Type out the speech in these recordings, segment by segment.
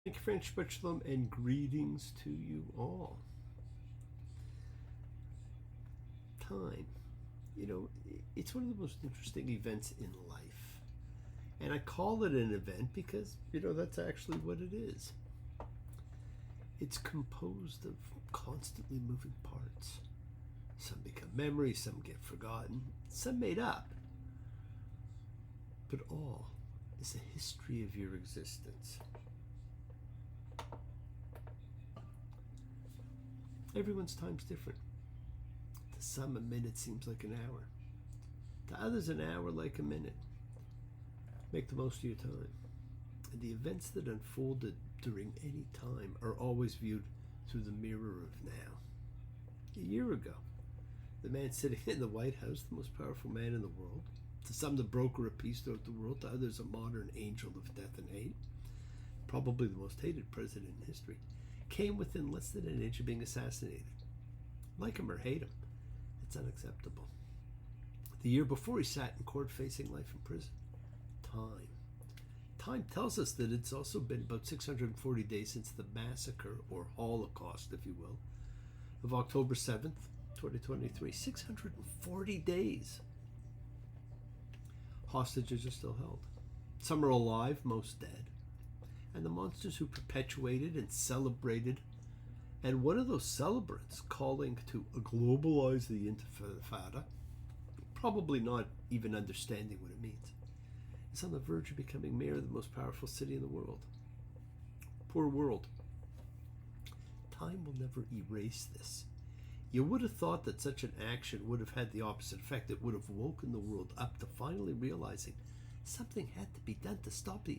Thank you, French Shalom, and greetings to you all. Time. It's one of the most interesting events in life. And I call it an event because, that's actually what it is. It's composed of constantly moving parts. Some become memories, some get forgotten, some made up. But all is a history of your existence. Everyone's time's different. To some, a minute seems like an hour. To others, an hour like a minute. Make the most of your time. And the events that unfolded during any time are always viewed through the mirror of now. A year ago, the man sitting in the White House, the most powerful man in the world. To some, the broker of peace throughout the world. To others, a modern angel of death and hate. Probably the most hated president in history. Came within less than an inch of being assassinated. Like him or hate him, it's unacceptable. The year before, he sat in court facing life in prison. Time tells us that it's also been about 640 days since the massacre, or Holocaust, if you will, of October 7th, 2023. 640 days. Hostages are still held. Some are alive, most dead. And the monsters who perpetuated and celebrated, and one of those celebrants calling to globalize the Intifada, probably not even understanding what it means, is on the verge of becoming mayor of the most powerful city in the world. Poor world. Time will never erase this. You would have thought that such an action would have had the opposite effect. It would have woken the world up to finally realizing something had to be done to stop the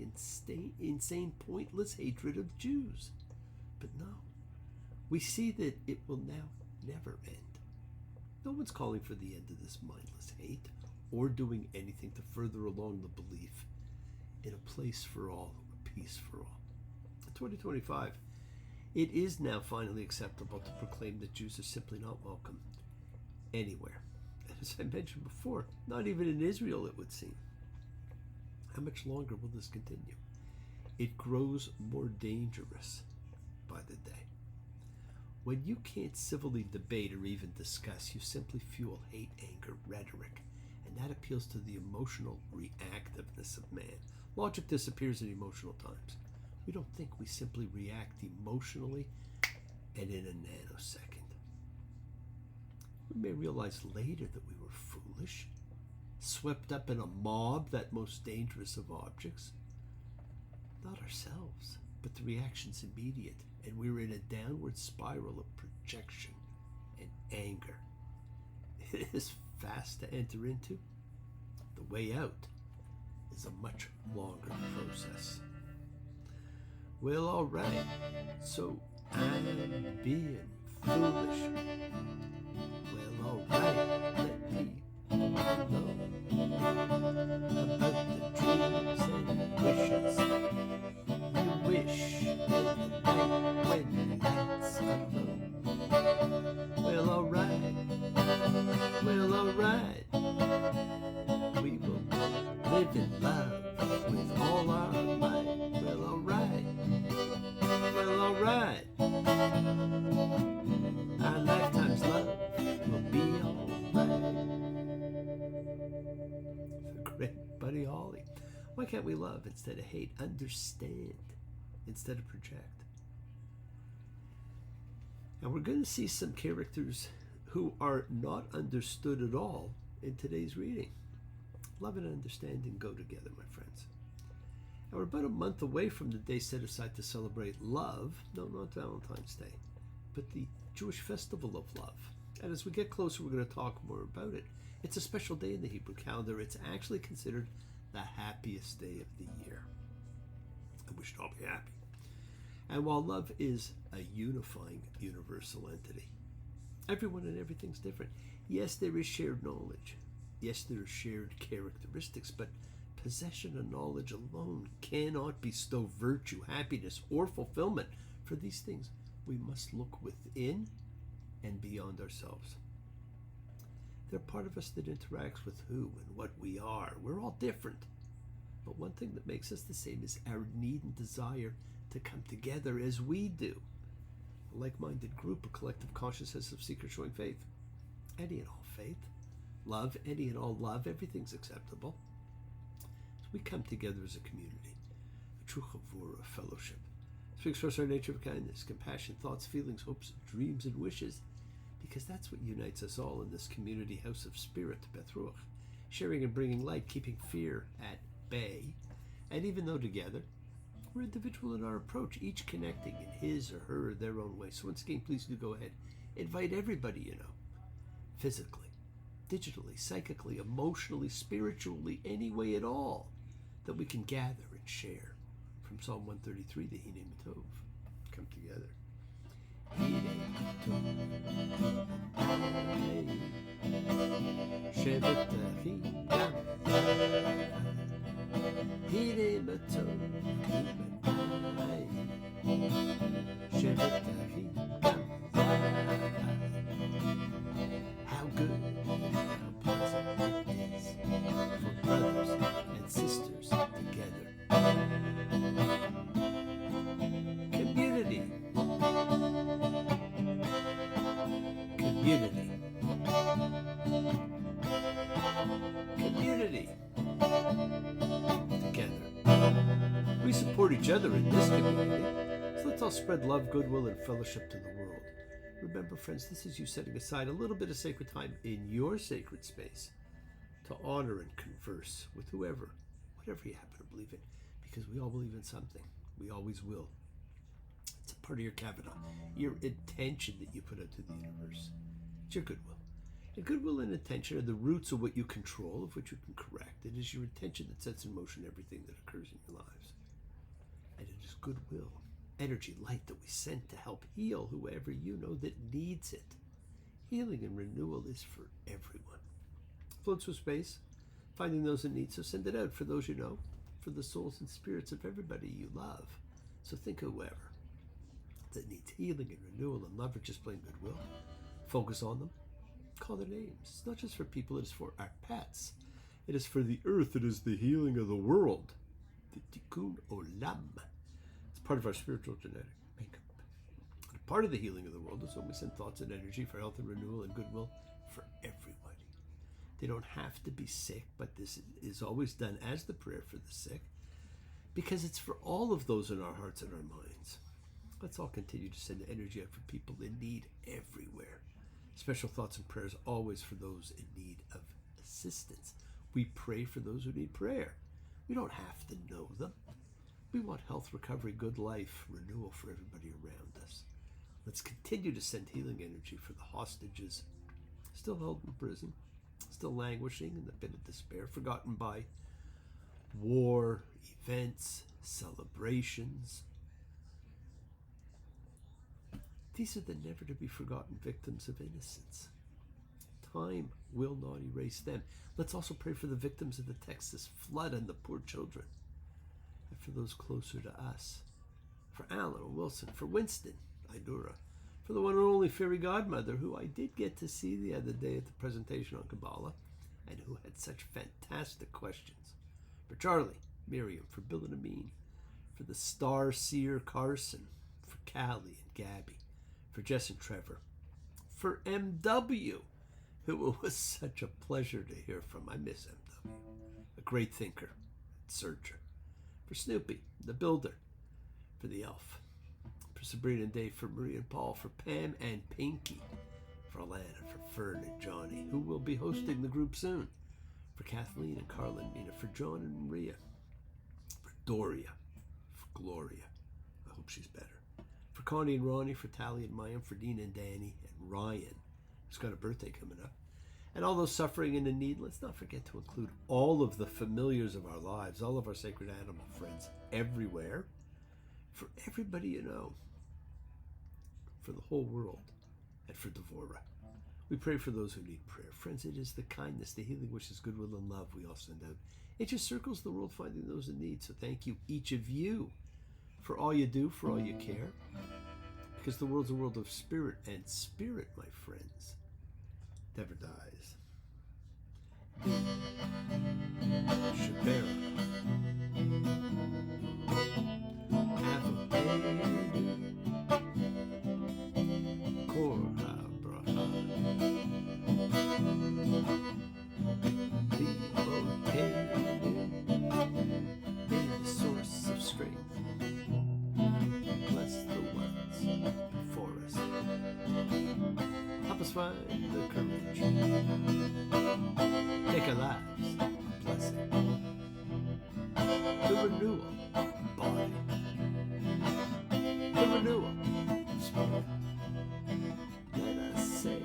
insane, pointless hatred of Jews. But no, we see that it will now never end. No one's calling for the end of this mindless hate or doing anything to further along the belief in a place for all, a peace for all. In 2025, it is now finally acceptable to proclaim that Jews are simply not welcome anywhere. And as I mentioned before, not even in Israel, it would seem. How much longer will this continue? It grows more dangerous by the day. When you can't civilly debate or even discuss, you simply fuel hate, anger, rhetoric, and that appeals to the emotional reactiveness of man. Logic disappears in emotional times. We don't think, we simply react emotionally and in a nanosecond. We may realize later that we were foolish, swept up in a mob, that most dangerous of objects. Not ourselves, but the reaction's immediate, and we're in a downward spiral of projection and anger. It is fast to enter into. The way out is a much longer process. Well, all right, so I'm being foolish. Well, all right, let me alone about the dreams and wishes you wish in the night when that's alone. Well, all right, we will live in love with all our might. Well, all right, our lifetime's love will be all right. The great Buddy Holly. Why can't we love instead of hate? Understand instead of project. And we're going to see some characters who are not understood at all in today's reading. Love and understanding go together, my friends. And we're about a month away from the day set aside to celebrate love. No, not Valentine's Day, but the Jewish festival of love. And as we get closer, we're going to talk more about it. It's a special day in the Hebrew calendar. It's actually considered the happiest day of the year. And we should all be happy. And while love is a unifying, universal entity, everyone and everything's different. Yes, there is shared knowledge. Yes, there are shared characteristics, but possession of knowledge alone cannot bestow virtue, happiness, or fulfillment. For these things, we must look within and beyond ourselves. They're part of us that interacts with who and what we are. We're all different. But one thing that makes us the same is our need and desire to come together as we do. A like-minded group, a collective consciousness of seekers showing faith. Any and all faith. Love, any and all love. Everything's acceptable. So we come together as a community. A true chavura, a fellowship. So we express our nature of kindness, compassion, thoughts, feelings, hopes, dreams, and wishes. Because that's what unites us all in this community house of spirit, Beth Ruach. Sharing and bringing light, keeping fear at bay. And even though together, we're individual in our approach, each connecting in his or her, their own way. So once again, please do go ahead. Invite everybody you know. Physically, digitally, psychically, emotionally, spiritually, any way at all that we can gather and share. From Psalm 133, the Hine Matov. Come together. How good, how pleasant it is for brothers and sisters together. Community. Community. Community. Together. We support each other in this community, so let's all spread love, goodwill, and fellowship to the world. Remember, friends, this is you setting aside a little bit of sacred time in your sacred space to honor and converse with whoever, whatever you happen to believe in, because we all believe in something. We always will. It's a part of your Kavana, your intention that you put out to the universe. It's your goodwill. And goodwill and intention are the roots of what you control, of what you can correct. It is your intention that sets in motion everything that occurs in your lives. And it is goodwill, energy, light that we send to help heal whoever you know that needs it. Healing and renewal is for everyone. Floats through space, finding those in need, so send it out for those you know, for the souls and spirits of everybody you love. So think of whoever that needs healing and renewal and love, or just plain goodwill. Focus on them. Call their names. It's not just for people, it is for our pets. It is for the earth. It is the healing of the world. The tikkun olam. It's part of our spiritual genetic makeup. And part of the healing of the world is when we send thoughts and energy for health and renewal and goodwill for everybody. They don't have to be sick, but this is always done as the prayer for the sick, because it's for all of those in our hearts and our minds. Let's all continue to send energy out for people in need everywhere. Special thoughts and prayers always for those in need of assistance. We pray for those who need prayer. We don't have to know them. We want health, recovery, good life, renewal for everybody around us. Let's continue to send healing energy for the hostages still held in prison, still languishing in the pit of despair, forgotten by war, events, celebrations. These are the never to be forgotten victims of innocence. Time will not erase them. Let's also pray for the victims of the Texas flood and the poor children, and for those closer to us, for Alan and Wilson, for Winston, Idura, for the one and only fairy godmother who I did get to see the other day at the presentation on Kabbalah, and who had such fantastic questions, for Charlie, Miriam, for Bill and Amin, for the star seer Carson, for Callie and Gabby, for Jess and Trevor, for MW, who it was such a pleasure to hear from. I miss MW, a great thinker, searcher, for Snoopy, the builder, for the elf, for Sabrina and Dave, for Marie and Paul, for Pam and Pinky, for Alana, for Fern and Johnny, who will be hosting the group soon, for Kathleen and Carla and Mina, for John and Maria, for Doria, for Gloria, I hope she's better, for Connie and Ronnie, for Tally and Mayim, for Dina and Danny, and Ryan, who's got a birthday coming up, and all those suffering and in need. Let's not forget to include all of the familiars of our lives, all of our sacred animal friends everywhere, for everybody you know, for the whole world, and for Devorah. We pray for those who need prayer. Friends, it is the kindness, the healing wishes, goodwill, and love we all send out. It just circles the world finding those in need. So thank you, each of you, for all you do, for all you care, because the world's a world of spirit, and spirit, my friends, never dies. Shabbat. Have a us find the courage. Make our lives a blessing. The renewal of body. The renewal of spirit. Let us say,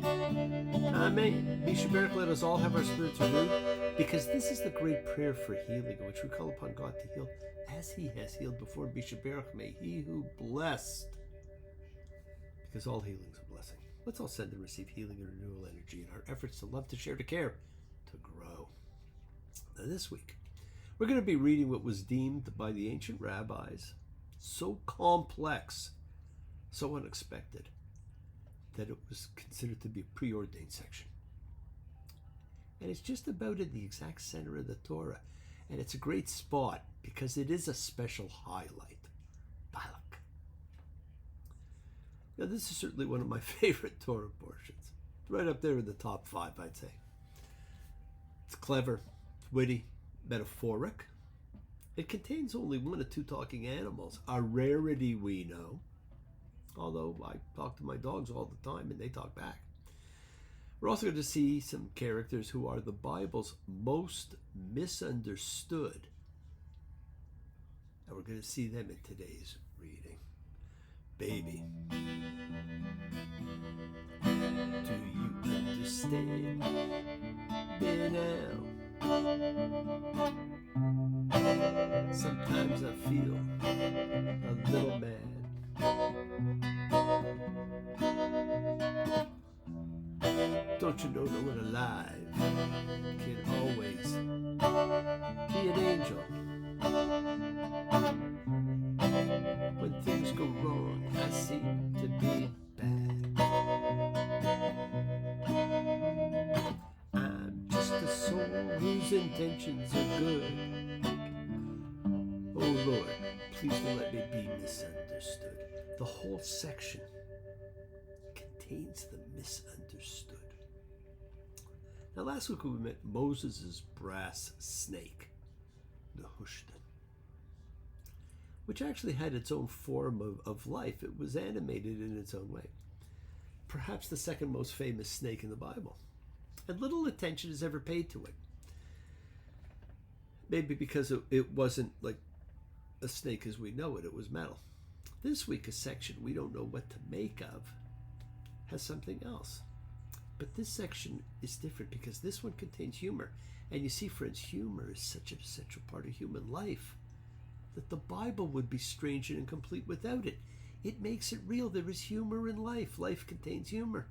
Amen. Mishaberach, let us all have our spirits renewed, because this is the great prayer for healing, in which we call upon God to heal as He has healed before. Mishaberach, may He who blessed, because all healing is a blessing. Let's all send and receive healing and renewal energy in our efforts to love, to share, to care, to grow. Now this week, we're going to be reading what was deemed by the ancient rabbis so complex, so unexpected, that it was considered to be a preordained section. And it's just about in the exact center of the Torah. And it's a great spot because it is a special highlight. Balak. Now, this is certainly one of my favorite Torah portions. Right up there in the top 5, I'd say. It's clever, it's witty, metaphoric. It contains only 1 or 2 talking animals, a rarity we know. Although I talk to my dogs all the time and they talk back. We're also going to see some characters who are the Bible's most misunderstood. And we're going to see them in today's reading. Baby, do you understand me now? Sometimes I feel a little mad. Don't you know no one alive can always be an angel? When things go wrong, I seem to be bad. I'm just a soul whose intentions are good. Oh Lord, please don't let me be misunderstood. The whole section contains the misunderstood. Now, last week we met Moses' brass snake, Nehushtan, which actually had its own form of life. It was animated in its own way. Perhaps the second most famous snake in the Bible. And little attention is ever paid to it. Maybe because it wasn't like a snake as we know it. It was metal. This week, a section we don't know what to make of has something else. But this section is different because this one contains humor. And you see, friends, humor is such an essential part of human life that the Bible would be strange and incomplete without it. It makes it real. There is humor in life. Life contains humor.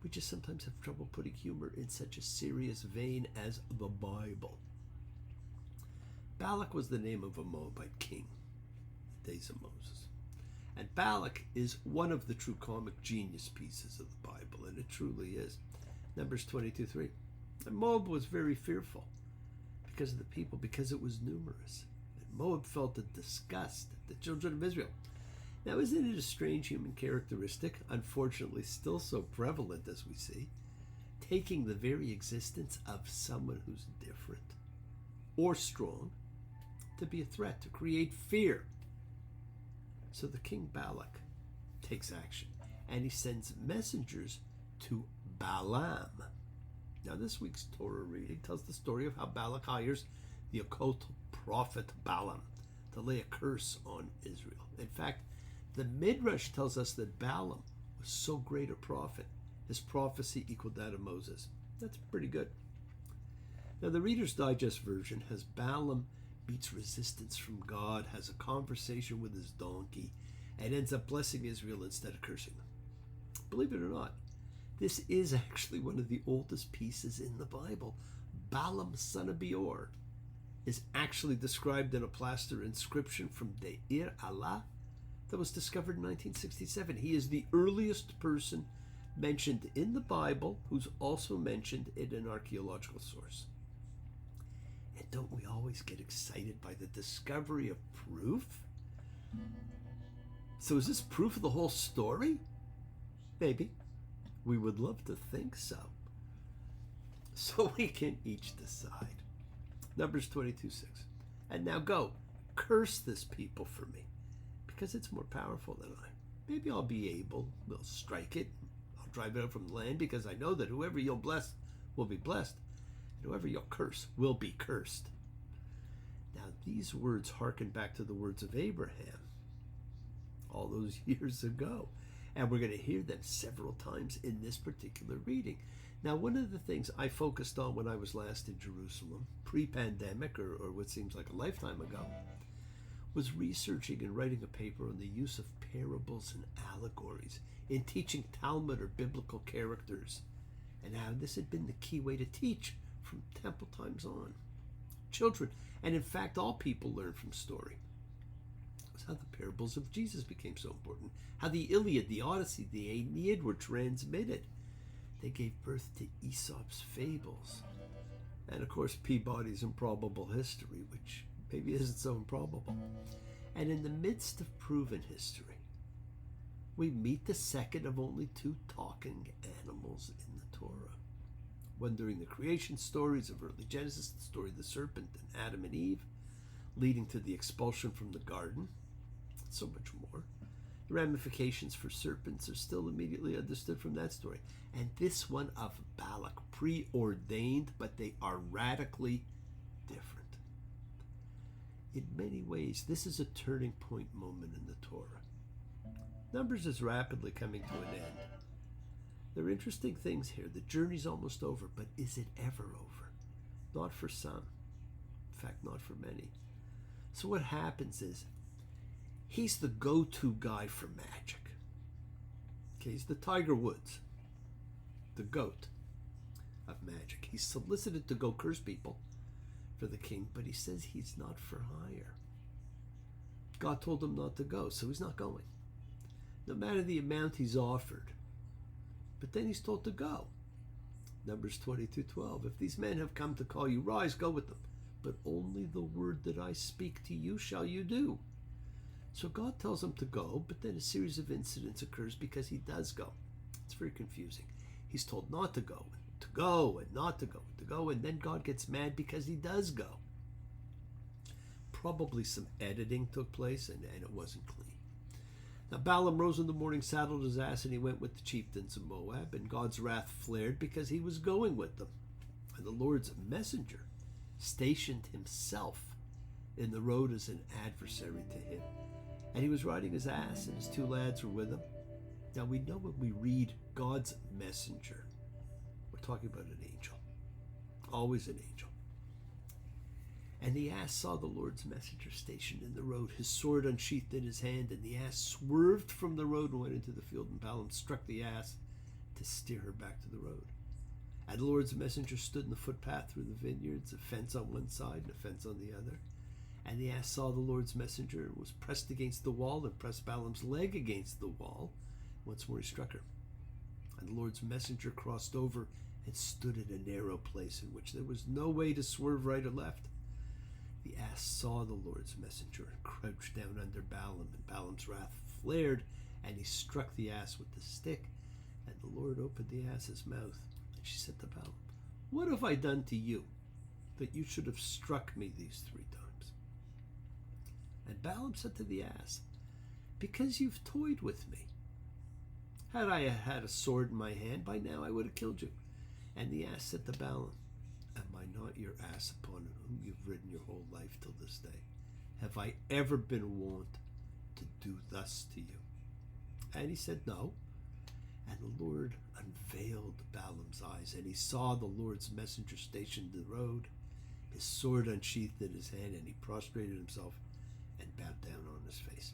We just sometimes have trouble putting humor in such a serious vein as the Bible. Balak was the name of a Moabite king in the days of Moses. And Balak is one of the true comic genius pieces of the Bible, and it truly is. Numbers 22:3. And Moab was very fearful because of the people, because it was numerous. And Moab felt a disgust at the children of Israel. Now, isn't it a strange human characteristic, unfortunately still so prevalent as we see, taking the very existence of someone who's different or strong to be a threat, to create fear? So the king Balak takes action, and he sends messengers to Balaam. Now, this week's Torah reading tells the story of how Balak hires the occult prophet Balaam to lay a curse on Israel. In fact, the Midrash tells us that Balaam was so great a prophet, his prophecy equaled that of Moses. That's pretty good. Now, the Reader's Digest version has Balaam meets resistance from God, has a conversation with his donkey, and ends up blessing Israel instead of cursing them. Believe it or not, this is actually one of the oldest pieces in the Bible. Balaam, son of Beor, is actually described in a plaster inscription from Deir Allah that was discovered in 1967. He is the earliest person mentioned in the Bible who's also mentioned in an archaeological source. And don't we always get excited by the discovery of proof? So is this proof of the whole story? Maybe. We would love to think so. So we can each decide. Numbers 22:6. And now go, curse this people for me, because it's more powerful than I. Maybe I'll be able, we'll strike it, drive it out from the land, because I know that whoever you'll bless will be blessed, and whoever you'll curse will be cursed. Now, these words hearken back to the words of Abraham all those years ago, and we're going to hear them several times in this particular reading. Now, one of the things I focused on when I was last in Jerusalem, pre-pandemic, or what seems like a lifetime ago, was researching and writing a paper on the use of parables and allegories in teaching Talmud or biblical characters, and how this had been the key way to teach from temple times on. Children, and in fact all people, learn from story. That's how the parables of Jesus became so important, how the Iliad, the Odyssey, the Aeneid were transmitted. They gave birth to Aesop's fables, and of course Peabody's improbable history, which maybe isn't so improbable. And in the midst of proven history, we meet the second of only two talking animals in the Torah. One during the creation stories of early Genesis, the story of the serpent and Adam and Eve, leading to the expulsion from the garden, so much more. The ramifications for serpents are still immediately understood from that story. And this one of Balak, preordained, but they are radically different. In many ways, this is a turning point moment in the Torah. Numbers is rapidly coming to an end. There are interesting things here. The journey's almost over, but is it ever over? Not for some. In fact, not for many. So what happens is, he's the go-to guy for magic. Okay, he's the Tiger Woods, the goat of magic. He's solicited to go curse people for the king, but he says he's not for hire. God told him not to go, so he's not going, no matter the amount he's offered. But then he's told to go. Numbers 22:12. If these men have come to call you, rise, go with them. But only the word that I speak to you shall you do. So God tells him to go, but then a series of incidents occurs because he does go. It's very confusing. He's told not to go, and not to go, and then God gets mad because he does go. Probably some editing took place, and it wasn't clean. Now Balaam rose in the morning, saddled his ass, and he went with the chieftains of Moab, and God's wrath flared because he was going with them. And the Lord's messenger stationed himself in the road as an adversary to him. And he was riding his ass, and his two lads were with him. Now we know when we read God's messenger, we're talking about an angel. Always an angel. And the ass saw the Lord's messenger stationed in the road, his sword unsheathed in his hand, and the ass swerved from the road and went into the field, and Balaam struck the ass to steer her back to the road. And the Lord's messenger stood in the footpath through the vineyards, a fence on one side and a fence on the other. And the ass saw the Lord's messenger and was pressed against the wall, and pressed Balaam's leg against the wall. Once more he struck her. And the Lord's messenger crossed over and stood in a narrow place in which there was no way to swerve right or left. The ass saw the Lord's messenger and crouched down under Balaam, and Balaam's wrath flared, and he struck the ass with the stick. And the Lord opened the ass's mouth, and she said to Balaam, "What have I done to you, that you should have struck me these 3 times?" And Balaam said to the ass, "Because you've toyed with me. Had I had a sword in my hand, by now I would have killed you." And the ass said to Balaam, "Am I not your ass upon whom you've ridden your whole life till this day? Have I ever been wont to do thus to you?" And he said, "No." And the Lord unveiled Balaam's eyes, and he saw the Lord's messenger stationed in the road, his sword unsheathed in his hand, and he prostrated himself and bowed down on his face.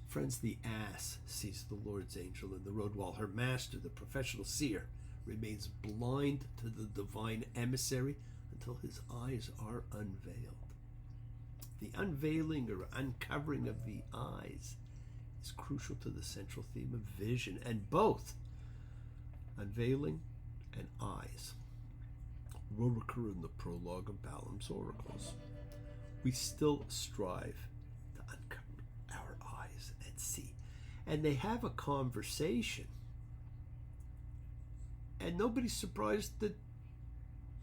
Friends, the ass sees the Lord's angel in the road, while her master, the professional seer, remains blind to the divine emissary until his eyes are unveiled. The unveiling or uncovering of the eyes is crucial to the central theme of vision, and both unveiling and eyes will recur in the prologue of Balaam's oracles. We still strive to uncover our eyes and see. And they have a conversation, and nobody's surprised that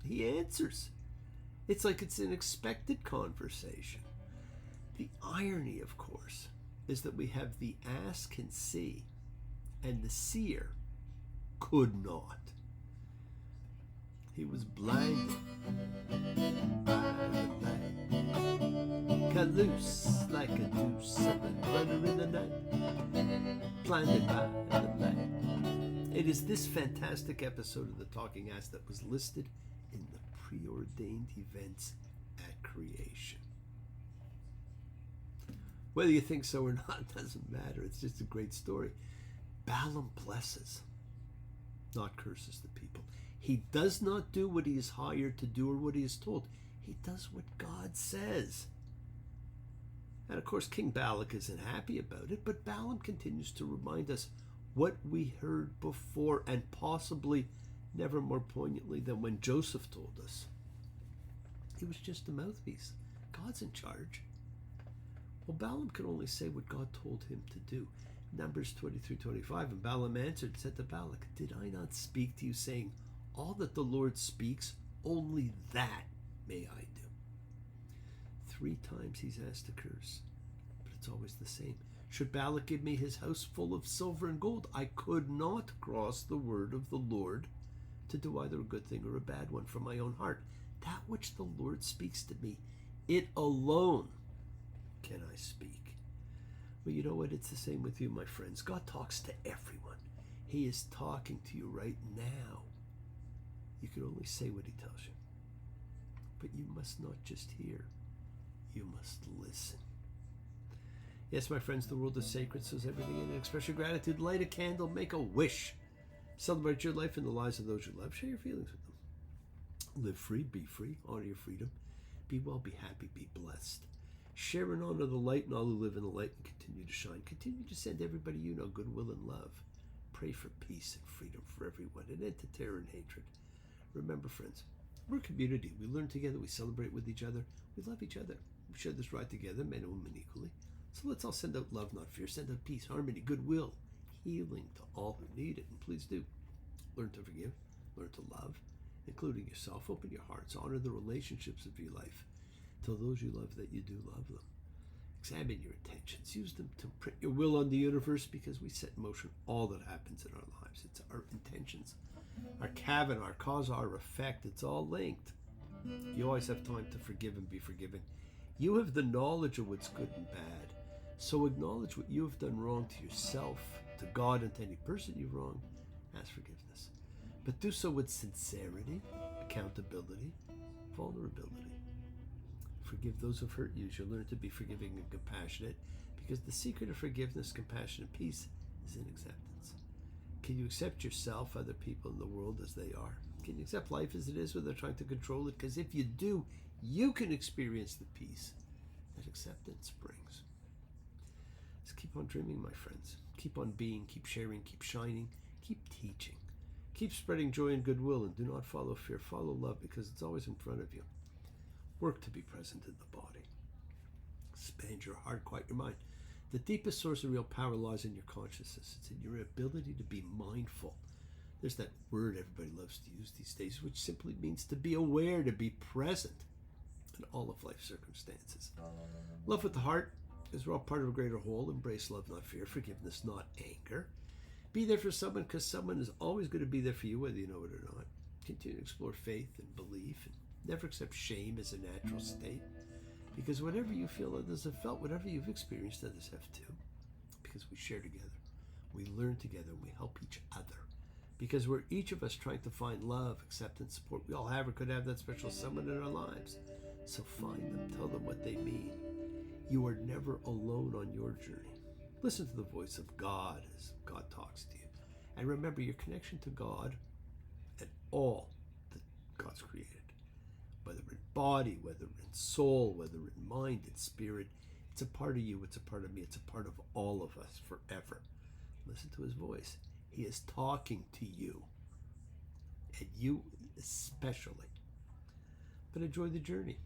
he answers. It's like it's an expected conversation. The irony, of course, is that we have the ass can see, and the seer could not. He was blinded by the light, cut loose like a deuce of a runner in the night, blinded by the light. It is this fantastic episode of the Talking Ass that was listed in the preordained events at creation. Whether you think so or not doesn't matter. It's just a great story. Balaam blesses, not curses the people. He does not do what he is hired to do or what he is told. He does what God says. And of course, King Balak isn't happy about it, but Balaam continues to remind us what we heard before, and possibly never more poignantly than when Joseph told us. He was just a mouthpiece. God's in charge. Well, Balaam could only say what God told him to do. Numbers 23:25, and Balaam answered and said to Balak, did I not speak to you, saying, all that the Lord speaks, only that may I do? 3 times he's asked to curse, but it's always the same. Should Balak give me his house full of silver and gold, I could not cross the word of the Lord to do either a good thing or a bad one from my own heart. That which the Lord speaks to me, it alone can I speak. Well, you know what? It's the same with you, my friends. God talks to everyone. He is talking to you right now. You can only say what he tells you. But you must not just hear. You must listen. Yes, my friends, the world is sacred, so is everything in it. Express your gratitude, light a candle, make a wish. Celebrate your life and the lives of those you love. Share your feelings with them. Live free, be free, honor your freedom. Be well, be happy, be blessed. Share and honor the light and all who live in the light and continue to shine. Continue to send everybody you know goodwill and love. Pray for peace and freedom for everyone, an end to terror and hatred. Remember, friends, we're a community. We learn together, we celebrate with each other, we love each other. We share this ride together, men and women equally. So let's all send out love, not fear. Send out peace, harmony, goodwill, healing to all who need it. And please do learn to forgive, learn to love, including yourself. Open your hearts, honor the relationships of your life. Tell those you love that you do love them. Examine your intentions. Use them to print your will on the universe, because we set in motion all that happens in our lives. It's our intentions, our cabinet, our cause, our effect. It's all linked. You always have time to forgive and be forgiven. You have the knowledge of what's good and bad. So acknowledge what you have done wrong to yourself, to God, and to any person you've wronged. Ask forgiveness. But do so with sincerity, accountability, vulnerability. Forgive those who've hurt you. You'll learn to be forgiving and compassionate, because the secret of forgiveness, compassion, and peace is in acceptance. Can you accept yourself, other people in the world as they are? Can you accept life as it is without trying to control it? Because if you do, you can experience the peace that acceptance brings. Just keep on dreaming, my friends. Keep on being, keep sharing, keep shining, keep teaching. Keep spreading joy and goodwill, and do not follow fear. Follow love, because it's always in front of you. Work to be present in the body. Expand your heart, quiet your mind. The deepest source of real power lies in your consciousness. It's in your ability to be mindful. There's that word everybody loves to use these days, which simply means to be aware, to be present in all of life's circumstances. Love with the heart, because we're all part of a greater whole. Embrace love, not fear. Forgiveness, not anger. Be there for someone, because someone is always going to be there for you, whether you know it or not. Continue to explore faith and belief, and never accept shame as a natural state, because whatever you feel others have felt, whatever you've experienced, others have too. Because we share together, we learn together, we help each other. Because we're each of us trying to find love, acceptance, support. We all have or could have that special someone in our lives. So find them, tell them what they mean. You are never alone on your journey. Listen to the voice of God as God talks to you. And remember your connection to God and all that God's created. Whether in body, whether in soul, whether in mind and spirit, it's a part of you, it's a part of me, it's a part of all of us forever. Listen to his voice. He is talking to you, and you especially. But enjoy the journey,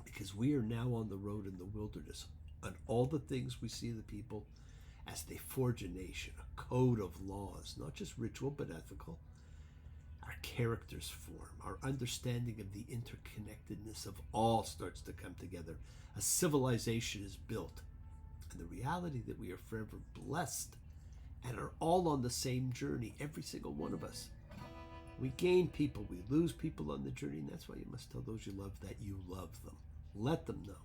because we are now on the road in the wilderness, and all the things we see the people as they forge a nation, a code of laws, not just ritual but ethical. Our characters form, our understanding of the interconnectedness of all starts to come together. A civilization is built, and the reality that we are forever blessed and are all on the same journey, every single one of us. We gain people, we lose people on the journey, and that's why you must tell those you love that you love them. Let them know.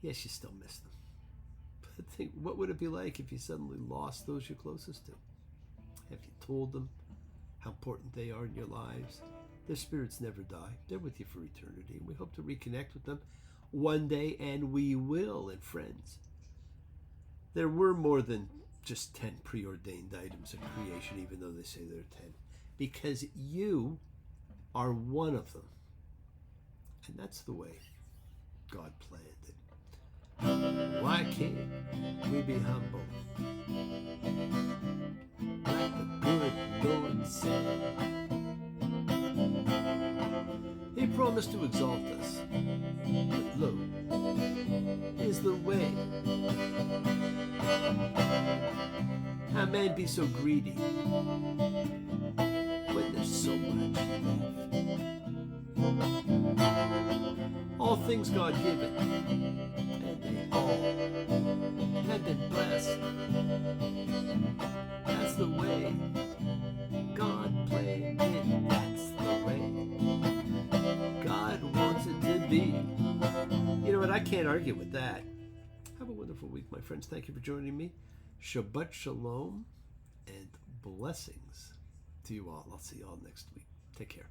Yes, you still miss them. But think, what would it be like if you suddenly lost those you're closest to? Have you told them how important they are in your lives? Their spirits never die. They're with you for eternity, and we hope to reconnect with them one day, and we will. And friends, there were more than just 10 preordained items of creation, even though they say there are 10, because you are one of them. And that's the way God planned it. Why can't we be humble? Like the good Lord said. He promised to exalt us, but lo, is the way. How man be so greedy when there's so much left? All things God given, and they all have been blessed. That's the way God planned it. That's the way God wants it to be. You know what? I can't argue with that. Have a wonderful week, my friends. Thank you for joining me. Shabbat Shalom and blessings to you all. I'll see you all next week. Take care.